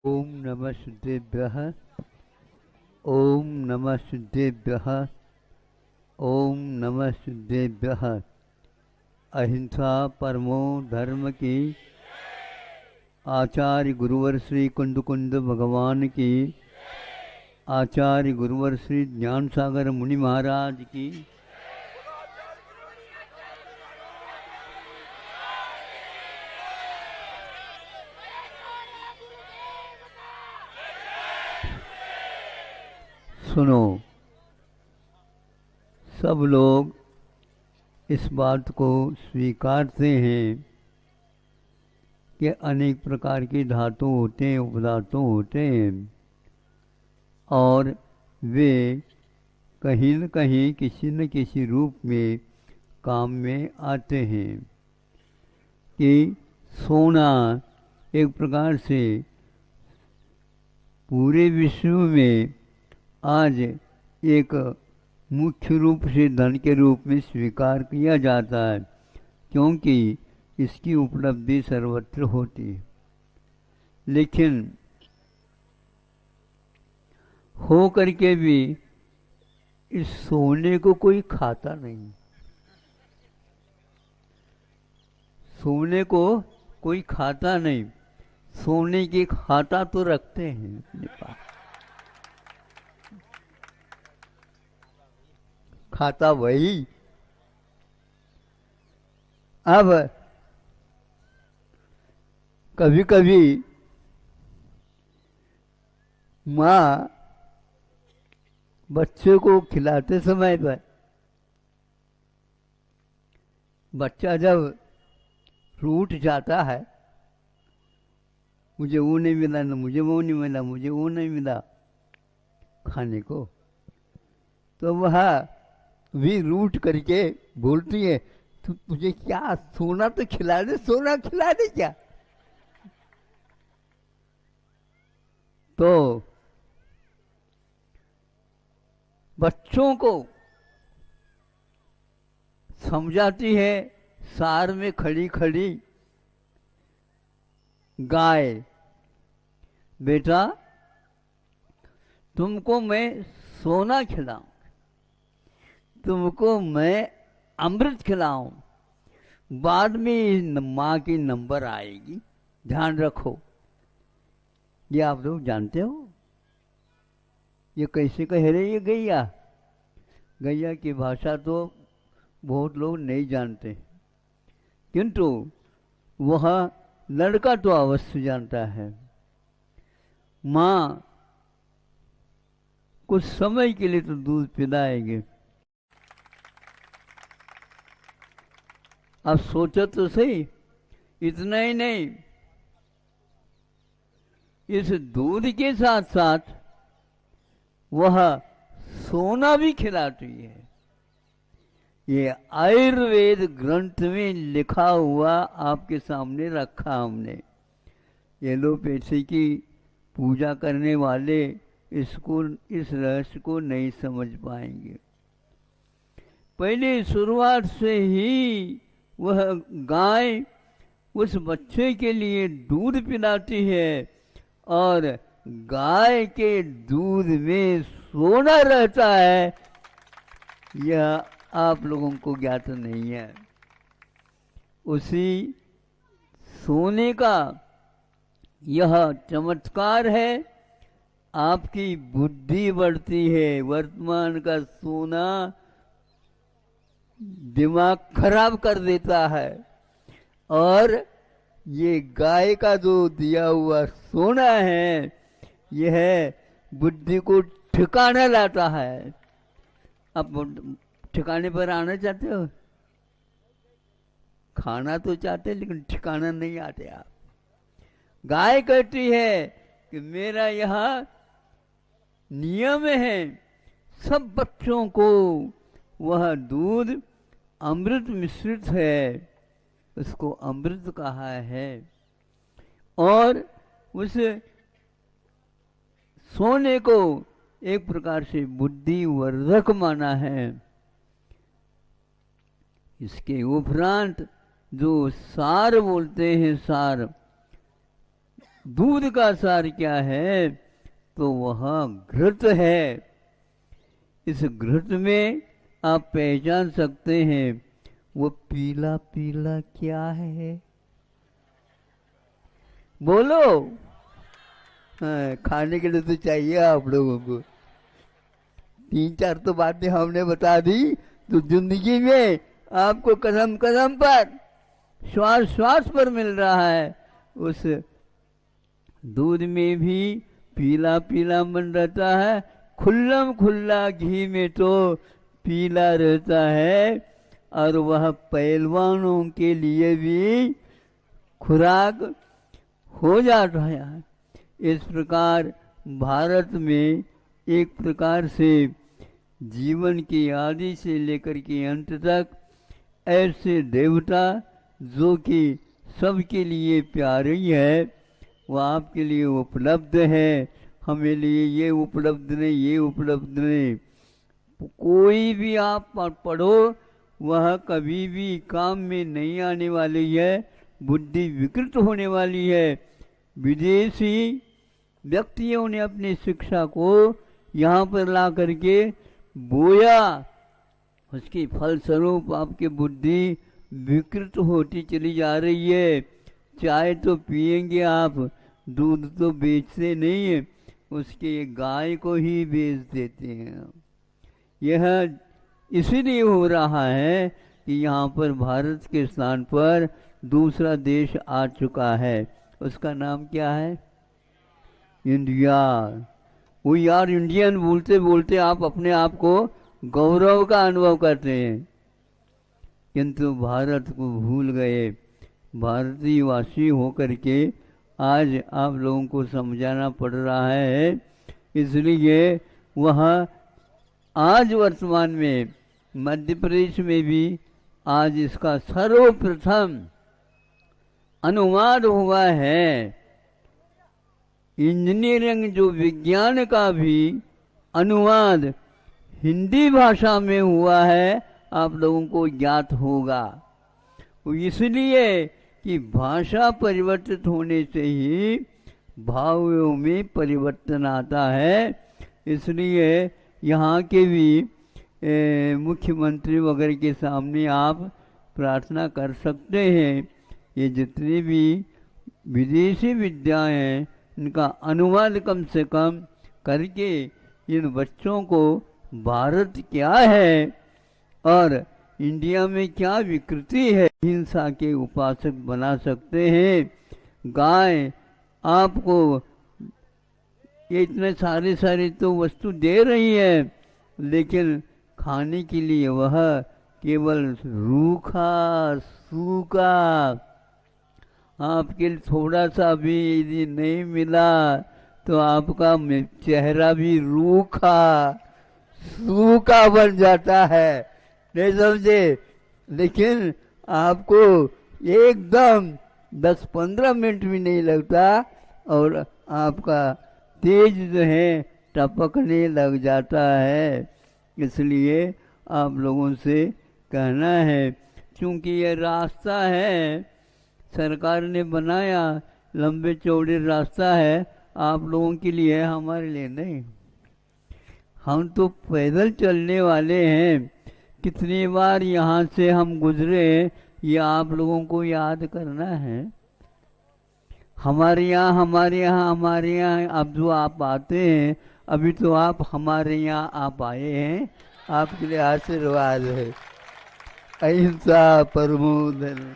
ओम नमः सिद्धेभ्यः। ओम नमः सिद्धेभ्यः। ओम नमः सिद्धेभ्यः। अहिंसा परमो धर्म की। आचार्य गुरुवर श्री कुंद कुंद भगवान की। आचार्य गुरुवर श्री ज्ञान सागर मुनि महाराज की। सुनो, सब लोग इस बात को स्वीकारते हैं कि अनेक प्रकार के धातु होते हैं, उपधातु होते हैं, और वे कहीं न कहीं किसी न किसी रूप में काम में आते हैं। कि सोना एक प्रकार से पूरे विश्व में आज एक मुख्य रूप से धन के रूप में स्वीकार किया जाता है, क्योंकि इसकी उपलब्धि सर्वत्र होती है। लेकिन हो करके भी इस सोने को कोई खाता नहीं। सोने को कोई खाता नहीं। सोने की खाता तो रखते हैं अपने पास। खाता वही। अब कभी कभी माँ बच्चे को खिलाते समय पर बच्चा जब रूठ जाता है, मुझे वो नहीं मिला, ना मुझे वो नहीं मिला, मुझे वो नहीं मिला खाने को, तो वह भी रूठ करके बोलती है, तो तुझे क्या सोना तो खिला दे, सोना खिला दे क्या। तो बच्चों को समझाती है सार में खड़ी खड़ी गाय, बेटा तुमको मैं सोना खिलाऊं, तुमको मैं अमृत खिलाऊं, बाद में माँ की नंबर आएगी, ध्यान रखो। ये आप लोग जानते हो ये कैसे कह रही है गैया। गैया की भाषा तो बहुत लोग नहीं जानते, किंतु वह लड़का तो अवश्य जानता है। माँ कुछ समय के लिए तो दूध पिलाएंगे। अब सोचो तो सही, इतना ही नहीं, इस दूध के साथ साथ वह सोना भी खिलाती है। ये आयुर्वेद ग्रंथ में लिखा हुआ आपके सामने रखा हमने। एलोपैथी की पूजा करने वाले इसको, इस रहस्य को नहीं समझ पाएंगे। पहले शुरुआत से ही वह गाय उस बच्चे के लिए दूध पिलाती है, और गाय के दूध में सोना रहता है, यह आप लोगों को ज्ञात नहीं है। उसी सोने का यह चमत्कार है, आपकी बुद्धि बढ़ती है। वर्तमान का सोना दिमाग खराब कर देता है, और ये गाय का जो दिया हुआ सोना है, यह बुद्धि को ठिकाना लाता है। अब ठिकाने पर आना चाहते हो? खाना तो चाहते लेकिन ठिकाना नहीं आते आप। गाय कहती है कि मेरा यहाँ नियम है, सब बच्चों को वह दूध अमृत मिश्रित है, उसको अमृत कहा है, और उस सोने को एक प्रकार से बुद्धिवर्धक माना है। इसके उपरांत जो सार बोलते हैं, सार दूध का सार क्या है? तो वह घृत है। इस घृत में आप पहचान सकते हैं वो पीला पीला क्या है? बोलो। हाँ, खाने के लिए तो चाहिए आप लोगों को। 3-4 तो बातें हमने बता दी, तो जिंदगी में आपको कदम कदम पर, श्वास श्वास पर मिल रहा है। उस दूध में भी पीला पीला मन रहता है, खुल्लम खुल्ला घी में तो पीला रहता है, और वह पहलवानों के लिए भी खुराक हो जाता है। इस प्रकार भारत में एक प्रकार से जीवन की आदि से लेकर के अंत तक ऐसे देवता जो कि सबके लिए प्यारे ही है, वह आपके लिए उपलब्ध है। हमें लिए ये उपलब्ध नहीं, ये उपलब्ध नहीं। कोई भी आप पढ़ो, वह कभी भी काम में नहीं आने वाली है, बुद्धि विकृत होने वाली है। विदेशी व्यक्तियों ने अपनी शिक्षा को यहाँ पर ला करके बोया, उसके फलस्वरूप आपकी बुद्धि विकृत होती चली जा रही है। चाय तो पिएंगे आप, दूध तो बेचते नहीं है, उसके गाय को ही बेच देते हैं। यह इसलिए हो रहा है कि यहाँ पर भारत के स्थान पर दूसरा देश आ चुका है। उसका नाम क्या है? इंडिया। वो यार इंडियन बोलते बोलते आप अपने आप को गौरव का अनुभव करते हैं, किंतु भारत को भूल गए। भारतीय वासी होकर के आज आप लोगों को समझाना पड़ रहा है। इसलिए वह आज वर्तमान में मध्य प्रदेश में भी आज इसका सर्वप्रथम अनुवाद हुआ है। इंजीनियरिंग जो विज्ञान का भी अनुवाद हिंदी भाषा में हुआ है, आप लोगों को ज्ञात होगा। इसलिए कि भाषा परिवर्तित होने से ही भावों में परिवर्तन आता है। इसलिए यहाँ के भी मुख्यमंत्री वगैरह के सामने आप प्रार्थना कर सकते हैं, ये जितनी भी विदेशी विद्याएं हैं इनका अनुवाद कम से कम करके इन बच्चों को भारत क्या है और इंडिया में क्या विकृति है, हिंसा के उपासक बना सकते हैं। गाय आपको ये इतने सारे तो वस्तु दे रही है, लेकिन खाने के लिए वह केवल रूखा सूखा, आपके थोड़ा सा भी यदि नहीं मिला तो आपका चेहरा भी रूखा सूखा बन जाता है, नहीं समझे। लेकिन आपको एकदम 10-15 मिनट भी नहीं लगता और आपका तेज जो है टपकने लग जाता है। इसलिए आप लोगों से कहना है, क्योंकि ये रास्ता है सरकार ने बनाया, लंबे चौड़े रास्ता है, आप लोगों के लिए, हमारे लिए नहीं। हम तो पैदल चलने वाले हैं। कितनी बार यहाँ से हम गुजरे, ये आप लोगों को याद करना है। हमारे यहाँ अब जो आप आते हैं, अभी तो आप हमारे यहाँ आप आए हैं, आपके लिए आशीर्वाद है। अहिंसा परमो धर्म।